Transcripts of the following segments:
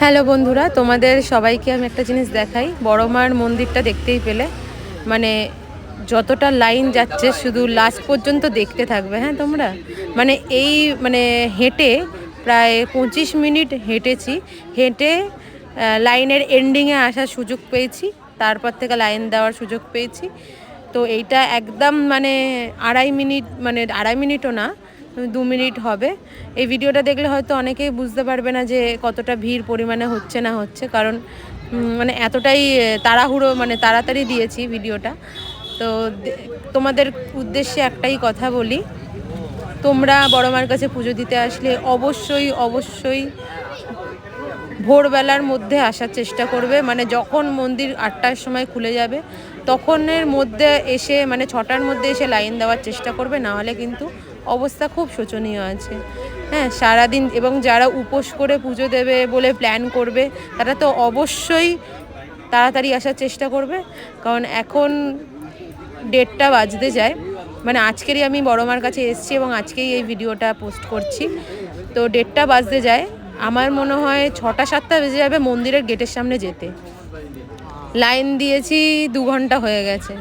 Hello বন্ধুরা, তোমাদের সবাইকে আমি একটা জিনিস দেখাই। বড় মার মন্দিরটা দেখতেই পেলে, মানে যতটা লাইন যাচ্ছে শুধু লাস্ট পর্যন্ত দেখতে থাকবে। হ্যাঁ তোমরা, মানে এই মানে হেঁটে প্রায় 25 মিনিট হেঁটেছি। হেঁটে লাইনের এন্ডিংয়ে আসার সুযোগ পেয়েছি, তারপর থেকে লাইন দেওয়ার সুযোগ পেয়েছি। তো এইটা একদম মানে 2.5 মিনিট, মানে 2.5 মিনিটও না, 2 মিনিট হবে। এই ভিডিওটা দেখলে হয়তো অনেকেই বুঝতে পারবে না যে কতটা ভিড় পরিমাণে হচ্ছে না হচ্ছে, কারণ মানে এতটাই তাড়াহুড়ো, মানে তাড়াতাড়ি দিয়েছি ভিডিওটা। তো তোমাদের উদ্দেশ্যে একটাই কথা বলি, তোমরা বড় মার কাছে পুজো দিতে আসলে অবশ্যই অবশ্যই ভোরবেলার মধ্যে আসার চেষ্টা করবে। মানে যখন মন্দির 8টার সময় খুলে যাবে তখনের মধ্যে এসে, মানে 6টার মধ্যে এসে লাইন দেওয়ার চেষ্টা করবে, না হলে কিন্তু অবস্থা খুব শোচনীয় আছে। হ্যাঁ, সারাদিন, এবং যারা উপোস করে পুজো দেবে বলে প্ল্যান করবে তারা তো অবশ্যই তাড়াতাড়ি আসার চেষ্টা করবে, কারণ এখন 1:30 বাজতে যায়। মানে আজকেরই আমি বড় মার কাছে এসেছি এবং আজকেই এই ভিডিওটা পোস্ট করছি। তো 1:30 বাজতে যায়, আমার মনে হয় 6টা-7টা বেজে যাবে মন্দিরের গেটের সামনে যেতে। লাইন দিয়েছি 2 ঘন্টা হয়ে গেছে।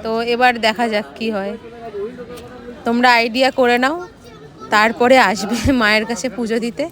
তো এবার দেখা যাক কি হয়। তোমরা আইডিয়া করে নাও, তারপরে আসবে মায়ের কাছে পুজো দিতে।